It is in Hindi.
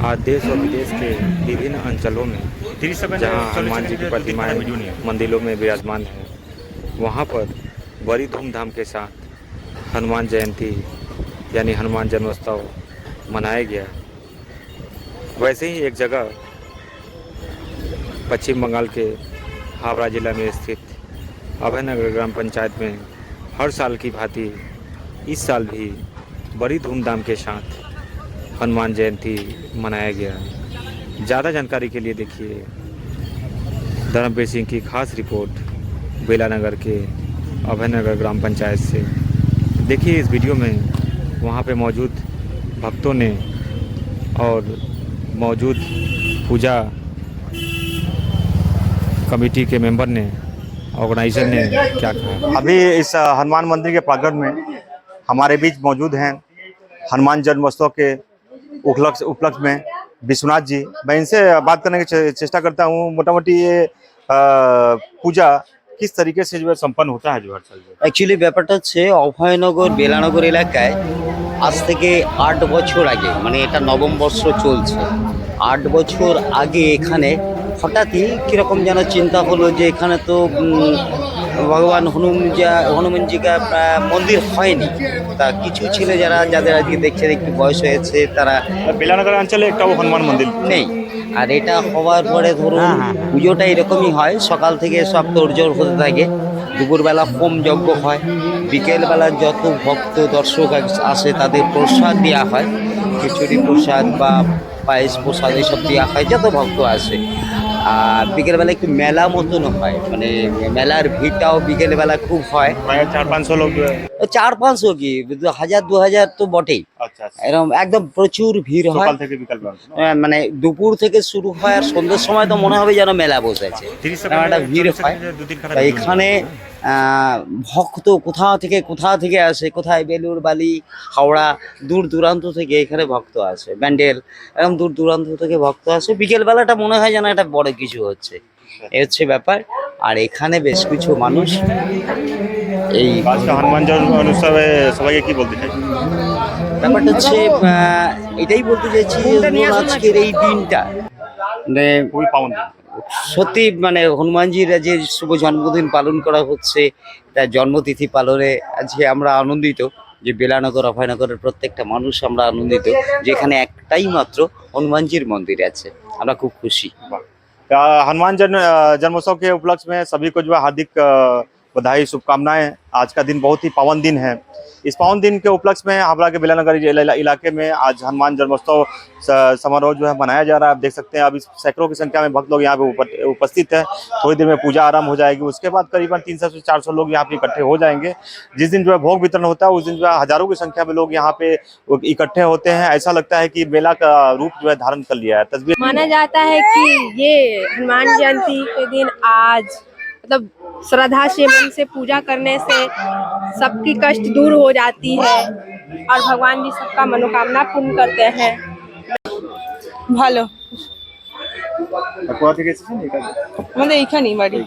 आज देश और विदेश के विभिन्न अंचलों में जहां हनुमान जी की प्रतिमाएं मंदिरों में विराजमान हैं, वहां पर बड़ी धूमधाम के साथ हनुमान जयंती यानी हनुमान जन्मोत्सव मनाया गया। वैसे ही एक जगह पश्चिम बंगाल के हावड़ा जिला में स्थित अभयनगर ग्राम पंचायत में हर साल की भांति इस साल भी बड़ी धूमधाम के साथ हनुमान जयंती मनाया गया। ज़्यादा जानकारी के लिए देखिए धर्मवीर सिंह की खास रिपोर्ट बेलानगर के अभयनगर ग्राम पंचायत से। देखिए इस वीडियो में वहाँ पे मौजूद भक्तों ने और मौजूद पूजा कमेटी के मेंबर ने, ऑर्गेनाइजर ने क्या कहा। अभी इस हनुमान मंदिर के प्रांगण में हमारे बीच मौजूद हैं हनुमान जन्मोत्सव के उपलक्ष्य में विश्वनाथ जी। मैं इनसे बात करने की चेष्टा करता हूँ। मोटा मोटी ये पूजा किस तरीके से जो है संपन्न होता है जो हर साल? অ্যাকচুয়ালি ব্যাপারটা হচ্ছে অভয়নগর বেলানগর এলাকায় আজ থেকে ৮ বছর আগে, মানে এটা নবম বর্ষ চলছে, ৮ বছর আগে এখানে হঠাৎই কীরকম যেন চিন্তা হলো যে এখানে তো ভগবান হনুমানজিকা মন্দির হয়নি। তা কিছু ছেলে যাদের আজকে দেখছে একটু বয়স হয়েছে তারা বেলানগর অঞ্চলে একটাও হনুমান মন্দির নেই। আর এটা হওয়ার পরে ধরুন পুজোটা এরকমই হয়, সকাল থেকে সব তোড়জোড় হতে থাকে। দুপুরবেলা হোম যজ্ঞ হয়, বিকেলবেলা যত ভক্ত দর্শক আসে তাদের প্রসাদ দেওয়া হয়, খিচুড়ি প্রসাদ বা পায়েস প্রসাদ এসব দেওয়া হয় যত ভক্ত আসে। আর বিকেলবেলা একটু মেলা মতন হয়, মানে মেলার ভিড়টাও বিকেলবেলা খুব হয়। 400-500 লোক, 400-500 কি 1000-2000 তো বটেই। আচ্ছা, এরকম একদম প্রচুর ভিড় হয় সকাল থেকে বিকাল পর্যন্ত। মানে দুপুর থেকে শুরু হয় আর সন্ধ্যের সময় তো মনে হবে যেন মেলা বসেছে, একটা ভিড় হয়। তাই এখানে ভক্ত কোথা থেকে আসে, কোথায় বেলুর বালি হাওড়া দূর দূরান্ত থেকে এখানে ভক্ত আসে, ব্যান্ডেল এরকম দূর দূরান্ত থেকে ভক্ত আসে। বিকেলবেলাটা মনে হয় যেন একটা বড় কিছু হচ্ছে, এই হচ্ছে ব্যাপার। আর এখানে বেশ কিছু মানুষ এই হনুমান জন্মোৎসবে সবাইকে কি বলতে চাই? ব্যাপারটা হচ্ছে এটাই বলতে চাইছি, আজকের এই দিনটা মানে খুবই পাবন দিন। সত্যি মানে হনুমানজির যে শুভ জন্মদিন পালন করা হচ্ছে, তার জন্মতিথি পালনে আজকে আমরা আনন্দিত যে বেলানগর অভয়নগরের প্রত্যেকটা মানুষ আমরা আনন্দিত যেখানে একটাই মাত্র হনুমানজির মন্দির আছে। আমরা খুব खुशी। हनुमान जन्मोत्सव के उपलक्ष्य में सभी को जो है हार्दिक बधाई शुभकामनाएं। आज का दिन बहुत ही पावन दिन है। इस पावन दिन के उपलक्ष्य में हावड़ा के बेलानगर इलाके में आज हनुमान जन्मोत्सव समारोह जो है मनाया जा रहा है। आप देख सकते हैं अभी सैकड़ों की संख्या में भक्त लोग यहाँ पे उपस्थित है। थोड़ी देर में पूजा आरंभ हो जाएगी, उसके बाद करीबन 300 से 400 लोग यहाँ पे इकट्ठे हो जाएंगे। जिस दिन जो है भोग वितरण होता है उस दिन जो है हजारों की संख्या में लोग यहाँ पे इकट्ठे होते हैं। ऐसा लगता है कि मेला का रूप जो है धारण कर लिया है। तस्वीर माना जाता है कि ये हनुमान जयंती के दिन आज मतलब श्रद्धा से मन से पूजा करने से सबकी कष्ट दूर हो जाती है और भगवान जी सबका मनोकामना पूर्ण करते हैं। ভালো, কোথা থেকে এসেছেন? আমাদের এইখানেই বাড়ি।